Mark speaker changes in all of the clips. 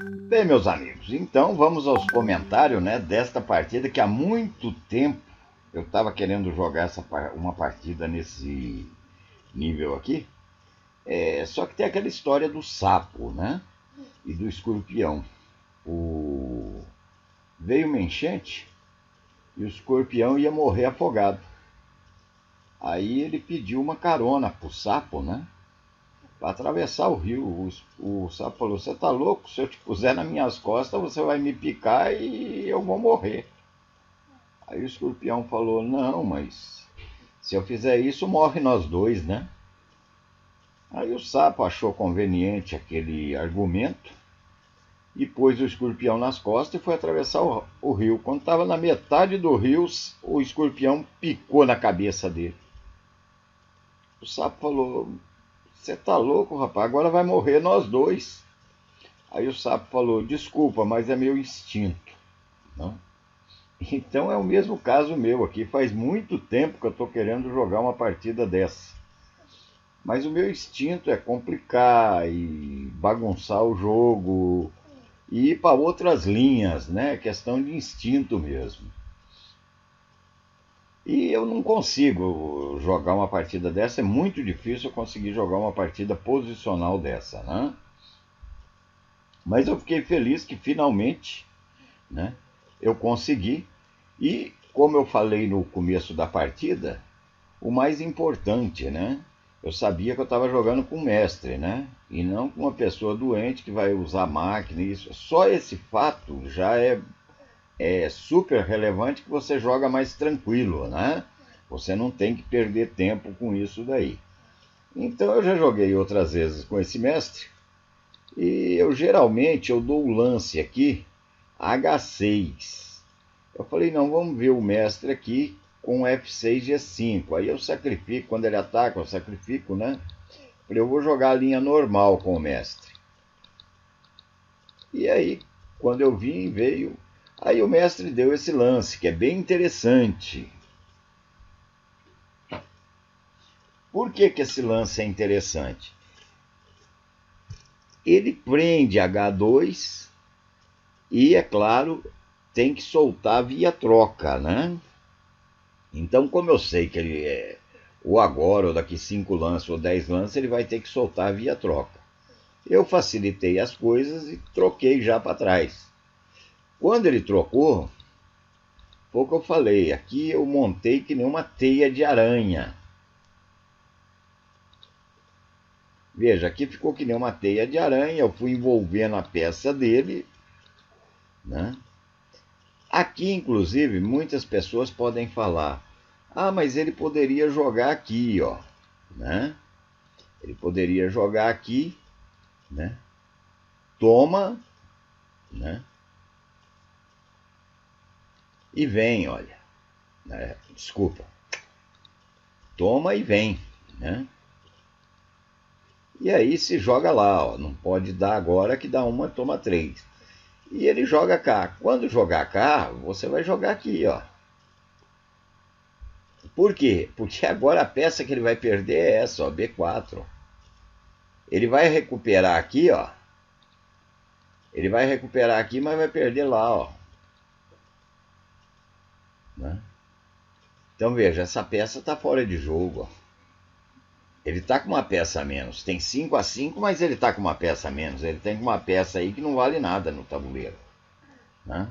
Speaker 1: Bem, meus amigos, então vamos aos comentários, né, desta partida que há muito tempo eu estava querendo jogar uma partida nesse nível aqui. Só que tem aquela história do sapo, né, e do escorpião. O... Veio uma enchente e o escorpião ia morrer afogado. Aí ele pediu uma carona pro sapo, né, para atravessar o rio. O sapo falou: "Você tá louco? Se eu te puser nas minhas costas, você vai me picar e eu vou morrer." Aí o escorpião falou: "Não, mas se eu fizer isso, morre nós dois, né?" Aí o sapo achou conveniente aquele argumento e pôs o escorpião nas costas e foi atravessar o rio. Quando estava na metade do rio, o escorpião picou na cabeça dele. O sapo falou: "Você tá louco, rapaz? Agora vai morrer nós dois." Aí o sapo falou: "Desculpa, mas é meu instinto." Não? Então é o mesmo caso meu aqui. Faz muito tempo que eu estou querendo jogar uma partida dessa. Mas o meu instinto é complicar e bagunçar o jogo e ir para outras linhas, né? É questão de instinto mesmo. E eu não consigo jogar uma partida dessa, é muito difícil eu conseguir jogar uma partida posicional dessa, né? Mas eu fiquei feliz que finalmente, né, eu consegui. E como eu falei no começo da partida, o mais importante, né? Eu sabia que eu estava jogando com um mestre, né? E não com uma pessoa doente que vai usar máquina. Isso, só esse fato já é super relevante, que você joga mais tranquilo, né? Você não tem que perder tempo com isso daí. Então eu já joguei outras vezes com esse mestre e eu geralmente dou o lance aqui H6. Eu falei: "Não, vamos ver o mestre aqui com F6 G5." Aí eu sacrifico, quando ele ataca, eu sacrifico, né? Falei: "Eu vou jogar a linha normal com o mestre." E aí, quando eu vim, veio. Aí o mestre deu esse lance, que é bem interessante. Por que, que esse lance é interessante? Ele prende H2 e, é claro, tem que soltar via troca, né? Então, como eu sei que ele ou agora, ou daqui 5 lances, ou 10 lances, ele vai ter que soltar via troca. Eu facilitei as coisas e troquei já para trás. Quando ele trocou, foi o que eu falei. Aqui eu montei que nem uma teia de aranha. Veja, aqui ficou que nem uma teia de aranha. Eu fui envolvendo a peça dele, né? Aqui, inclusive, muitas pessoas podem falar: "Ah, mas ele poderia jogar aqui, ó, né? Ele poderia jogar aqui, né? Toma, né? E vem, olha, né? Desculpa, toma e vem, né? E aí se joga lá, ó, não pode dar agora, que dá uma, toma três." E ele joga cá. Quando jogar cá, você vai jogar aqui, ó. Por quê? Porque agora a peça que ele vai perder é essa, ó, B4. Ele vai recuperar aqui, ó. Ele vai recuperar aqui, mas vai perder lá, ó. Né? Então veja, essa peça está fora de jogo, ó. Ele está com uma peça a menos. Tem 5-5, mas ele está com uma peça a menos. Ele tem uma peça aí que não vale nada no tabuleiro. Né?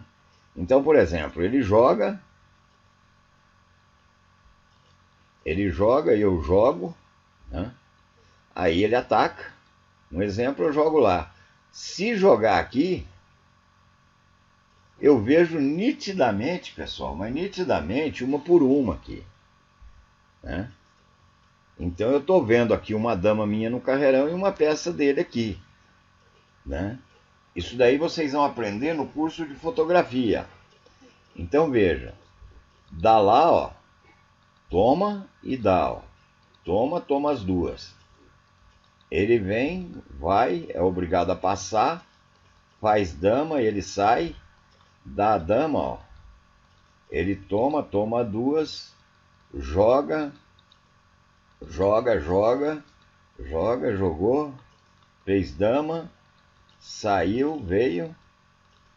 Speaker 1: Então, por exemplo, ele joga e eu jogo, né? Aí ele ataca. Um exemplo, eu jogo lá. Se jogar aqui, eu vejo nitidamente, pessoal, mas nitidamente, uma por uma aqui, né? Então eu estou vendo aqui uma dama minha no carreirão e uma peça dele aqui, né? Isso daí vocês vão aprender no curso de fotografia. Então veja, dá lá, ó, toma e dá, ó. Toma, toma as duas. Ele vem, vai, é obrigado a passar, faz dama, ele sai, dá a dama, ó. Ele toma, toma duas, joga, joga, joga, joga, jogou, fez dama, saiu, veio,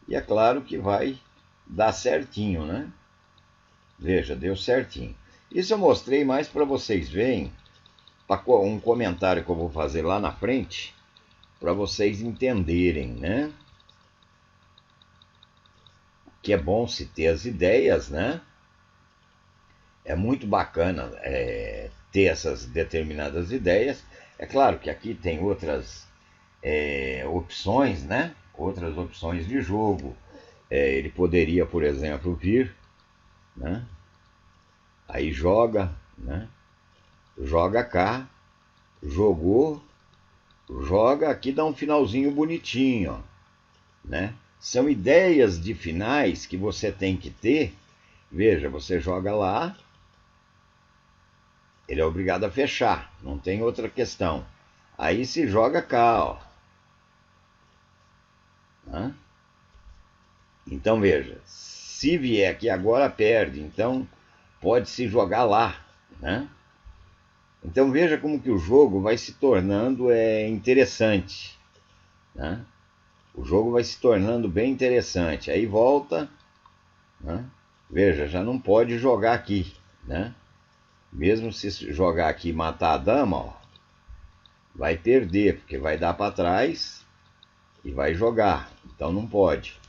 Speaker 1: e é claro que vai dar certinho, né? Veja, deu certinho. Isso eu mostrei mais para vocês verem, para um comentário que eu vou fazer lá na frente, para vocês entenderem, né? Que é bom se ter as ideias, né? É muito bacana ter essas determinadas ideias. É claro que aqui tem outras opções, né? Outras opções de jogo. Ele poderia, por exemplo, vir, né? Aí joga, né? Joga cá, jogou, joga aqui, dá um finalzinho bonitinho, ó, né? São ideias de finais que você tem que ter. Veja, você joga lá, ele é obrigado a fechar, não tem outra questão. Aí se joga cá, ó. Né? Então veja, se vier aqui agora perde, então pode se jogar lá, né? Então veja como que o jogo vai se tornando interessante, né? O jogo vai se tornando bem interessante. Aí volta, né? Veja, já não pode jogar aqui, né? Mesmo se jogar aqui e matar a dama, ó, vai perder, porque vai dar para trás e vai jogar. Então não pode.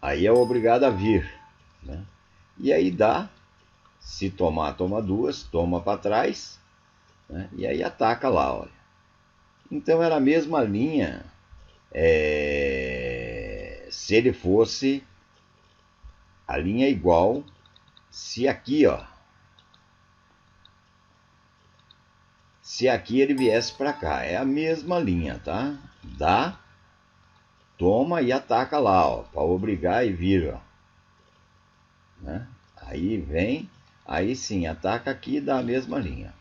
Speaker 1: Aí é obrigado a vir, né? E aí dá, se tomar, toma duas, toma para trás, né? E aí ataca lá, olha. Então era a mesma linha, se ele fosse a linha igual, se aqui, ó, se aqui ele viesse para cá, é a mesma linha, tá? Dá, toma e ataca lá, ó, para obrigar e vir, ó, né? Aí vem, aí sim, ataca aqui e dá a mesma linha,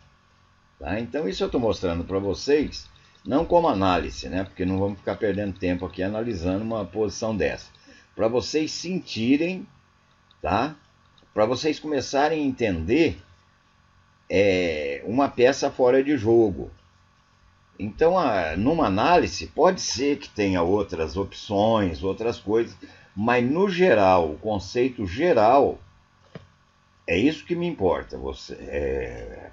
Speaker 1: tá? Então isso eu estou mostrando para vocês, não como análise, né? Porque não vamos ficar perdendo tempo aqui analisando uma posição dessa, para vocês sentirem, tá? Para vocês começarem a entender uma peça fora de jogo. Então, numa análise, pode ser que tenha outras opções, outras coisas, mas no geral, o conceito geral, é isso que me importa.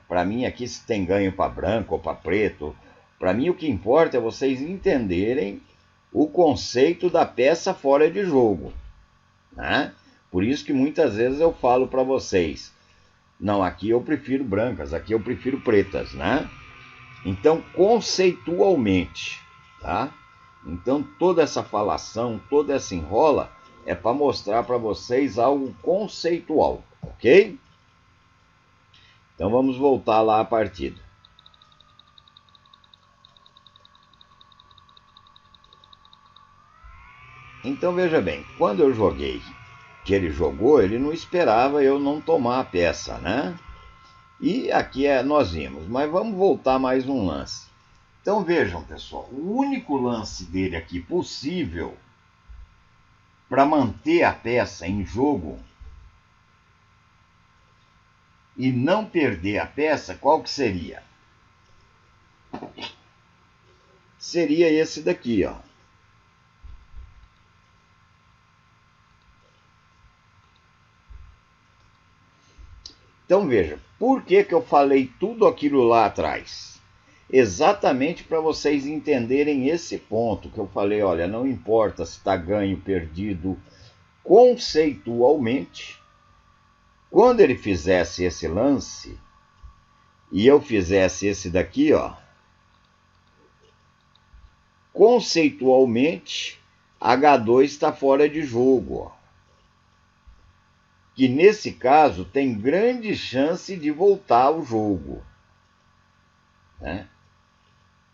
Speaker 1: Para mim, aqui se tem ganho para branco ou para preto, para mim o que importa é vocês entenderem o conceito da peça fora de jogo, né? Por isso que muitas vezes eu falo para vocês, não, aqui eu prefiro brancas, aqui eu prefiro pretas, né? Então, conceitualmente, tá? Então, toda essa falação, toda essa enrola é para mostrar para vocês algo conceitual, ok? Então, vamos voltar lá à partida. Então, veja bem, quando eu joguei, que ele jogou, ele não esperava eu não tomar a peça, né? E aqui nós vimos, mas vamos voltar mais um lance. Então vejam, pessoal, o único lance dele aqui possível para manter a peça em jogo e não perder a peça, qual que seria? Seria esse daqui, ó. Então veja, por que eu falei tudo aquilo lá atrás? Exatamente para vocês entenderem esse ponto que eu falei, olha, não importa se está ganho, perdido, conceitualmente, quando ele fizesse esse lance, e eu fizesse esse daqui, ó, conceitualmente, H2 está fora de jogo, ó. Que nesse caso tem grande chance de voltar ao jogo, né?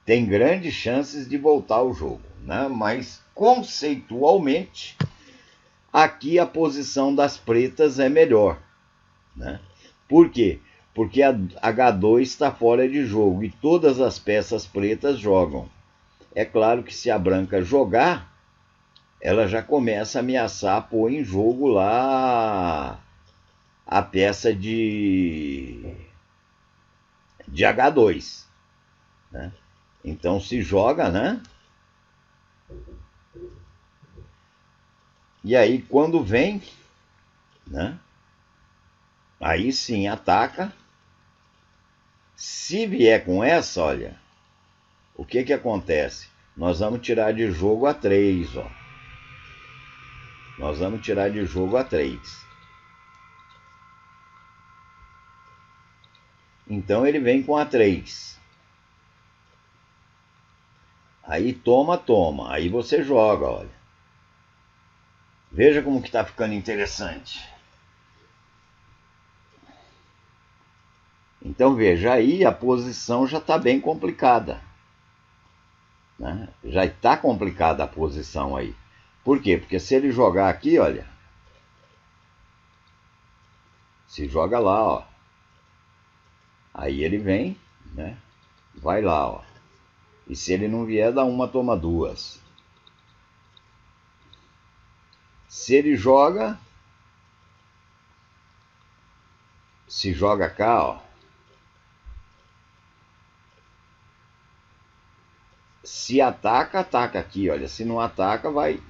Speaker 1: Tem grandes chances de voltar ao jogo, né? Mas conceitualmente, aqui a posição das pretas é melhor, né? Por quê? Porque a H2 está fora de jogo e todas as peças pretas jogam. É claro que se a branca jogar, ela já começa a ameaçar pôr em jogo lá a peça de H2. né? Então se joga, né? E aí quando vem, né? Aí sim ataca. Se vier com essa, olha, o que que acontece? Nós vamos tirar de jogo a 3, ó. Nós vamos tirar de jogo a 3. Então ele vem com a 3. Aí toma. Aí você joga, olha. Veja como que tá ficando interessante. Então veja, aí a posição já está bem complicada, né? Já está complicada a posição aí. Por quê? Porque se ele jogar aqui, olha, se joga lá, ó, aí ele vem, né? Vai lá, ó. E se ele não vier, dá uma, toma duas. Se ele joga, se joga cá, ó. Se ataca, ataca aqui, olha. Se não ataca, vai.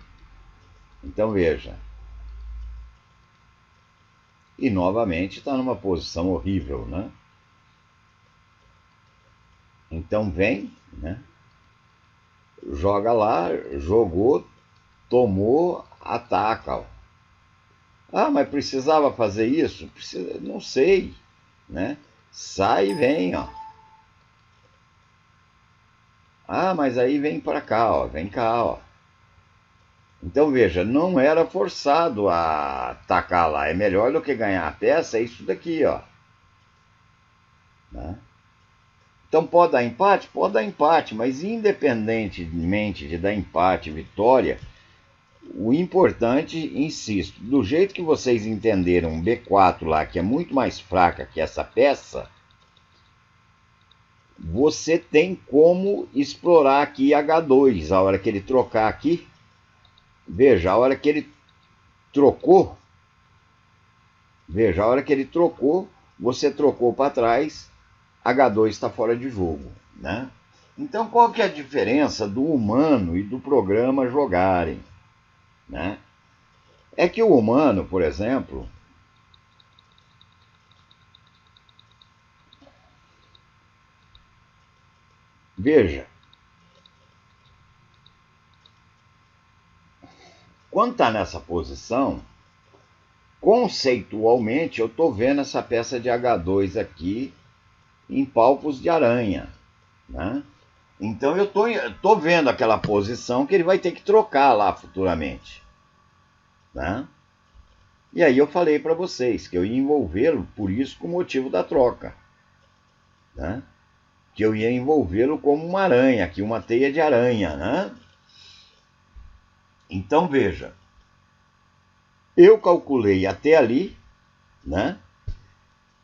Speaker 1: Então veja. E novamente está numa posição horrível, né? Então vem, né? Joga lá, jogou, tomou, ataca. Ó. Ah, mas precisava fazer isso? Precisa, não sei, né? Sai e vem, ó. Ah, mas aí vem para cá, ó, vem cá, ó. Então veja, não era forçado a atacar lá. É melhor do que ganhar a peça, é isso daqui, ó. Né? Então pode dar empate? Pode dar empate, mas independentemente de dar empate, vitória, o importante, insisto, do jeito que vocês entenderam B4 lá, que é muito mais fraca que essa peça, você tem como explorar aqui H2. A hora que ele trocar aqui, veja, a hora que ele trocou, veja, a hora que ele trocou, você trocou para trás, H2 está fora de jogo, né? Então qual que é a diferença do humano e do programa jogarem, né? É que o humano, por exemplo, veja, quando está nessa posição, conceitualmente eu estou vendo essa peça de H2 aqui em palpos de aranha, né? Então eu tô vendo aquela posição que ele vai ter que trocar lá futuramente, né? E aí eu falei para vocês que eu ia envolvê-lo por isso com o motivo da troca, né? Que eu ia envolvê-lo como uma aranha, aqui uma teia de aranha, né? Então veja, eu calculei até ali, né?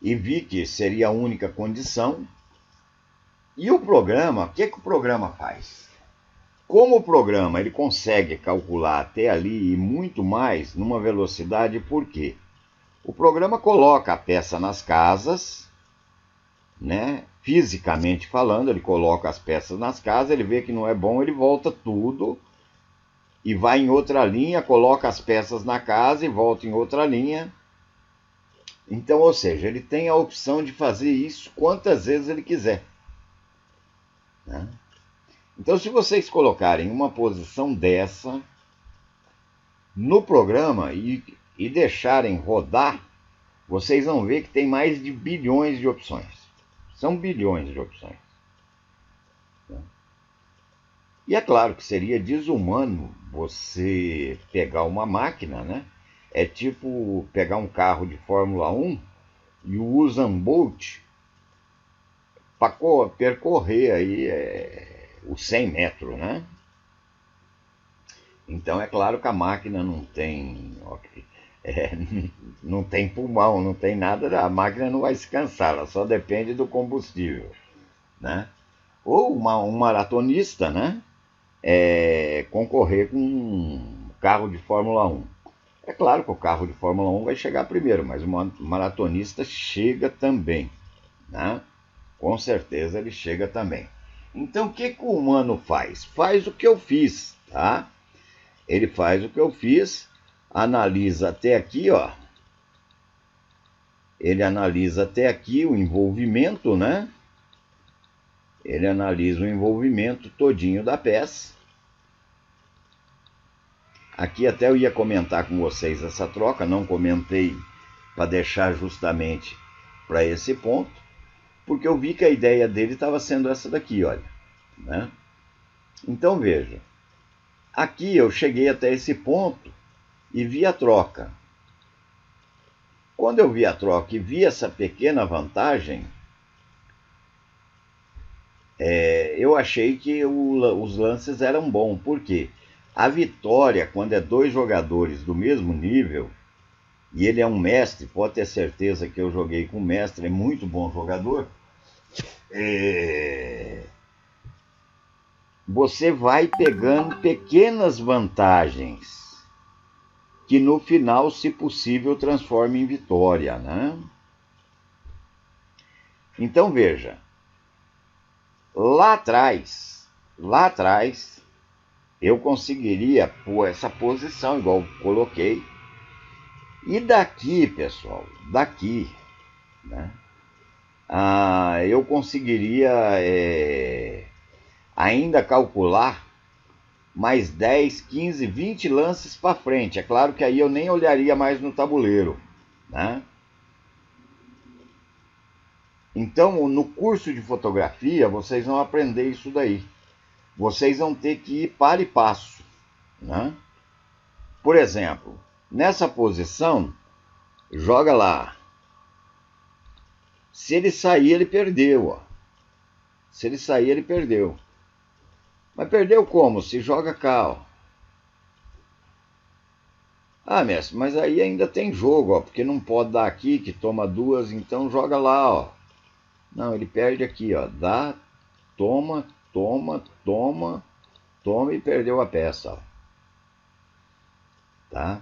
Speaker 1: E vi que seria a única condição. E o programa, o que o programa faz? Como o programa ele consegue calcular até ali e muito mais numa velocidade, por quê? O programa coloca a peça nas casas, né? Fisicamente falando, ele coloca as peças nas casas, ele vê que não é bom, ele volta tudo e vai em outra linha, coloca as peças na casa e volta em outra linha. Então, ou seja, ele tem a opção de fazer isso quantas vezes ele quiser, né? Então, se vocês colocarem uma posição dessa no programa e deixarem rodar, vocês vão ver que tem mais de bilhões de opções. São bilhões de opções. E é claro que seria desumano você pegar uma máquina, né? É tipo pegar um carro de Fórmula 1 e o Usain Bolt para percorrer aí os 100 metros, né? Então é claro que a máquina não tem, não tem pulmão, não tem nada, a máquina não vai se cansar, ela só depende do combustível, né? Ou um maratonista, né? Concorrer com um carro de Fórmula 1. É claro que o carro de Fórmula 1 vai chegar primeiro, mas o maratonista chega também, né? Com certeza ele chega também. Então, o que que o humano faz? Faz o que eu fiz, tá? Ele faz o que eu fiz, analisa até aqui, ó. Ele analisa até aqui o envolvimento, né? Ele analisa o envolvimento todinho da peça. Aqui até eu ia comentar com vocês essa troca, não comentei para deixar justamente para esse ponto, porque eu vi que a ideia dele estava sendo essa daqui, olha, né? Então veja, aqui eu cheguei até esse ponto e vi a troca. Quando eu vi a troca e vi essa pequena vantagem, eu achei que os lances eram bons. Por quê? A vitória, quando é dois jogadores do mesmo nível, e ele é um mestre, pode ter certeza que eu joguei com o mestre, é muito bom jogador, você vai pegando pequenas vantagens que no final, se possível, transforma em vitória, né? Então veja, lá atrás, eu conseguiria pôr essa posição, igual coloquei, e daqui, pessoal, daqui, né? Eu conseguiria ainda calcular mais 10, 15, 20 lances para frente. É claro que aí eu nem olharia mais no tabuleiro, né? Então, no curso de fotografia, vocês vão aprender isso daí. Vocês vão ter que ir para e passo, né? Por exemplo, nessa posição, joga lá. Se ele sair, ele perdeu, ó. Se ele sair, ele perdeu. Mas perdeu como? Se joga cá, ó. Ah, mestre, mas aí ainda tem jogo, ó, porque não pode dar aqui, que toma duas, então joga lá, ó. Não, ele perde aqui, ó. Dá, toma, toma, toma, toma e perdeu a peça, ó. Tá?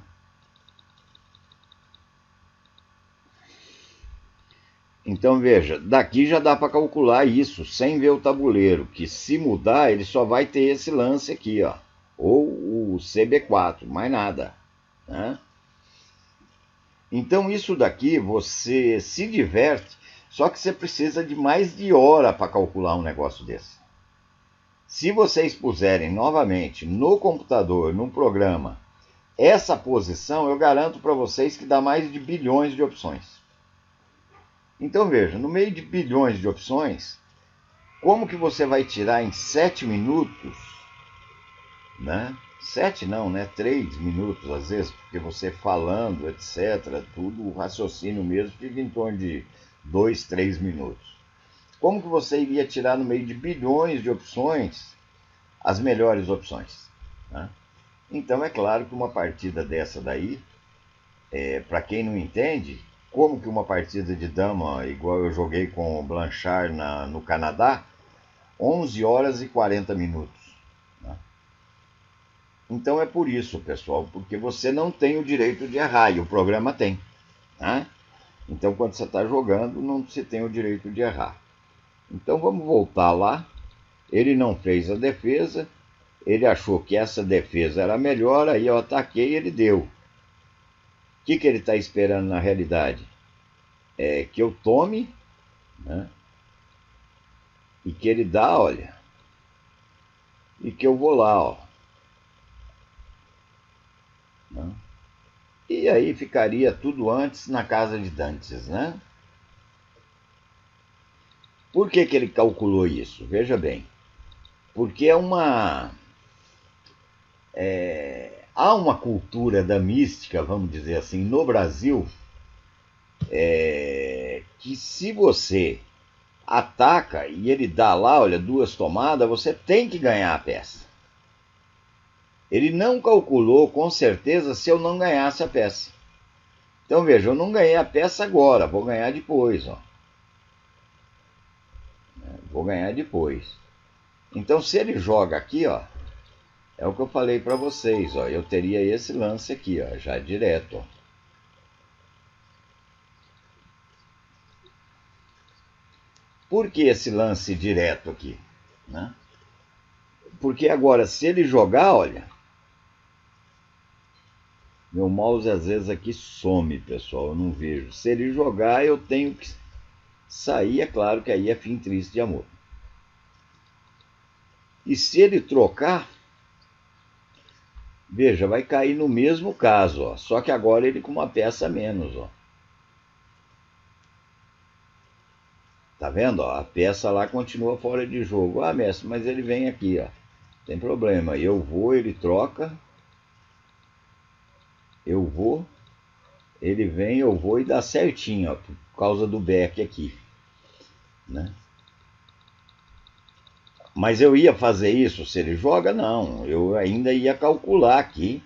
Speaker 1: Então veja, daqui já dá para calcular isso sem ver o tabuleiro, que se mudar ele só vai ter esse lance aqui, ó, ou o CB4, mais nada, né? Então isso daqui você se diverte, só que você precisa de mais de hora para calcular um negócio desse. Se vocês puserem novamente no computador, no programa, essa posição, eu garanto para vocês que dá mais de bilhões de opções. Então veja, no meio de bilhões de opções, como que você vai tirar em 7 minutos, né? 7 não, né? 3 minutos às vezes, porque você falando, etc., tudo, o raciocínio mesmo fica em torno de 2, 3 minutos. Como que você iria tirar no meio de bilhões de opções as melhores opções, né? Então é claro que uma partida dessa daí, para quem não entende, como que uma partida de dama, igual eu joguei com o Blanchard no Canadá, 11 horas e 40 minutos. Né? Então é por isso, pessoal, porque você não tem o direito de errar, e o programa tem. Né? Então quando você está jogando, não se tem o direito de errar. Então vamos voltar lá. Ele não fez a defesa, ele achou que essa defesa era melhor, aí eu ataquei e ele deu. O que ele está esperando na realidade? É que eu tome, né? E que ele dá, olha, e que eu vou lá, ó. Né? E aí ficaria tudo antes na casa de Dantes, né? Por que ele calculou isso? Veja bem, porque há uma cultura da mística, vamos dizer assim, no Brasil, que se você ataca e ele dá lá, olha, 2 tomadas, você tem que ganhar a peça. Ele não calculou com certeza se eu não ganhasse a peça. Então veja, eu não ganhei a peça agora, vou ganhar depois, ó. Vou ganhar depois. Então se ele joga aqui, ó, é o que eu falei para vocês, ó, eu teria esse lance aqui, ó, já direto, ó. Por que esse lance direto aqui? né? Porque agora, se ele jogar, olha, meu mouse às vezes aqui some, pessoal, eu não vejo. Se ele jogar, eu tenho que sair, é claro que aí é fim triste de amor. E se ele trocar, veja, vai cair no mesmo caso, ó, só que agora ele com uma peça a menos, ó. Tá vendo? Ó, a peça lá continua fora de jogo. Ah, mestre, mas ele vem aqui, ó. Tem problema. Eu vou, ele troca. Eu vou, ele vem, eu vou e dá certinho, ó, por causa do back aqui, né? Mas eu ia fazer isso se ele joga? Não. Eu ainda ia calcular aqui.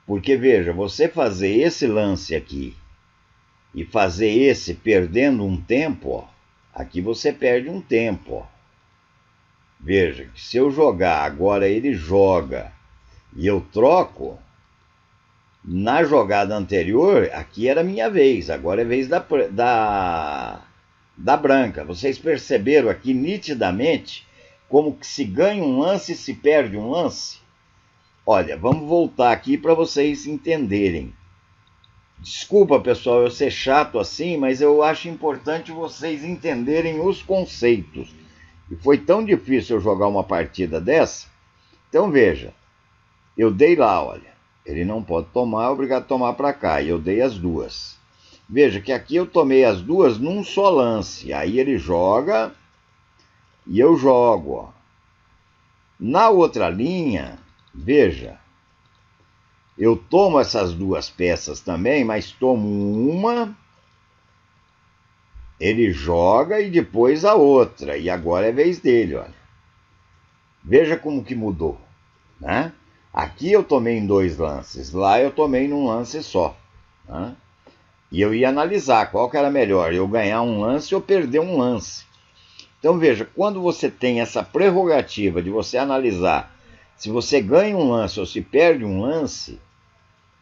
Speaker 1: Porque, veja, você fazer esse lance aqui e fazer esse perdendo um tempo, ó, aqui você perde um tempo, ó. Veja, que se eu jogar, agora ele joga e eu troco, na jogada anterior, aqui era minha vez, agora é vez da branca. Vocês perceberam aqui nitidamente como que se ganha um lance e se perde um lance? Olha, vamos voltar aqui para vocês entenderem. Desculpa, pessoal, eu ser chato assim, mas eu acho importante vocês entenderem os conceitos. E foi tão difícil eu jogar uma partida dessa. Então veja, eu dei lá, olha, ele não pode tomar, é obrigado a tomar para cá, e eu dei as duas. Veja que aqui eu tomei as duas num só lance, aí ele joga e eu jogo, ó. Na outra linha, veja, eu tomo essas duas peças também, mas tomo uma, ele joga e depois a outra, e agora é vez dele, olha. Veja como que mudou, né? Aqui eu tomei em dois lances, lá eu tomei num lance só, né? E eu ia analisar qual que era melhor, eu ganhar um lance ou perder um lance. Então veja, quando você tem essa prerrogativa de você analisar se você ganha um lance ou se perde um lance,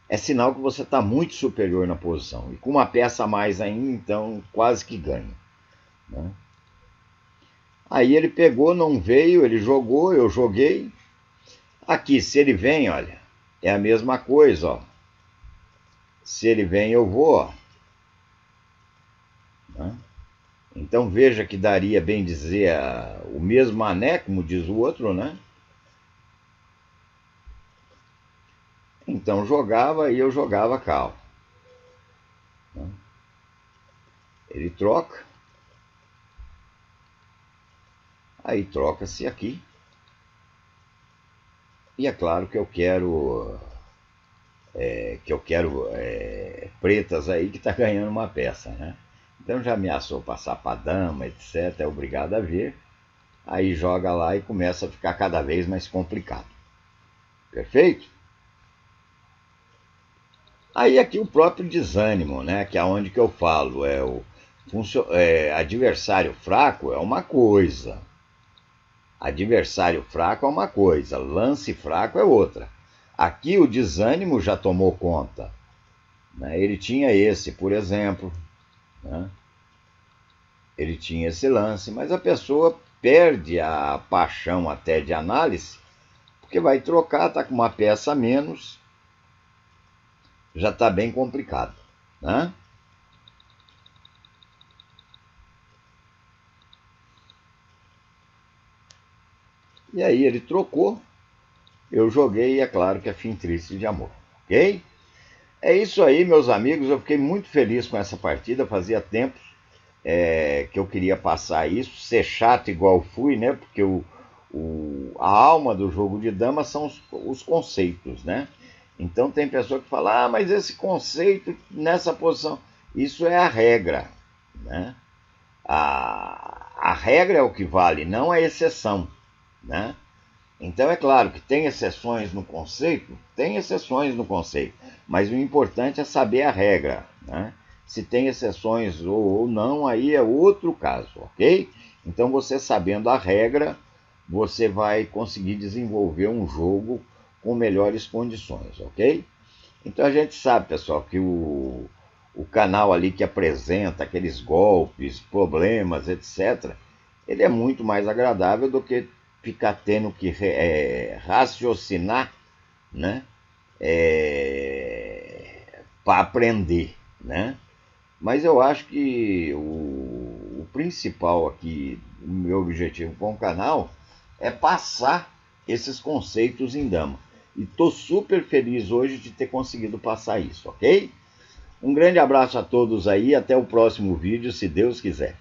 Speaker 1: é sinal que você está muito superior na posição. E com uma peça a mais ainda, então quase que ganha, né? Aí ele pegou, não veio, ele jogou, eu joguei. Aqui, se ele vem, olha, é a mesma coisa, ó. Se ele vem, eu vou, ó, né? Então veja que daria bem dizer o mesmo mané, como diz o outro, né? Então jogava e eu jogava cal, né? Ele troca. Aí troca-se aqui. E é claro que eu quero pretas aí que tá ganhando uma peça, né? Então já ameaçou passar para dama, etc. É obrigado a ver. Aí joga lá e começa a ficar cada vez mais complicado. Perfeito? Aí aqui o próprio desânimo, né? Que é onde que eu falo, adversário fraco é uma coisa. Adversário fraco é uma coisa, lance fraco é outra. Aqui o desânimo já tomou conta, né? Ele tinha esse, por exemplo, né? Ele tinha esse lance, mas a pessoa perde a paixão até de análise, porque vai trocar, está com uma peça a menos, já está bem complicado, né? E aí ele trocou, eu joguei e é claro que é fim triste de amor, ok? É isso aí, meus amigos, eu fiquei muito feliz com essa partida, fazia tempo que eu queria passar isso, ser chato igual fui, né? Porque a alma do jogo de dama são os conceitos, né? Então tem pessoa que fala, ah, mas esse conceito nessa posição, isso é a regra, né? A regra é o que vale, não a exceção, né? Então é claro que tem exceções no conceito, mas o importante é saber a regra, né? Se tem exceções ou não, aí é outro caso, ok? Então você sabendo a regra, você vai conseguir desenvolver um jogo com melhores condições, ok? Então a gente sabe, pessoal, que o canal ali que apresenta aqueles golpes, problemas, etc., ele é muito mais agradável do que ficar tendo que raciocinar, né? Para aprender, né? Mas eu acho que o principal aqui, o meu objetivo com o canal, é passar esses conceitos em dama. E estou super feliz hoje de ter conseguido passar isso, ok? Um grande abraço a todos aí, até o próximo vídeo, se Deus quiser.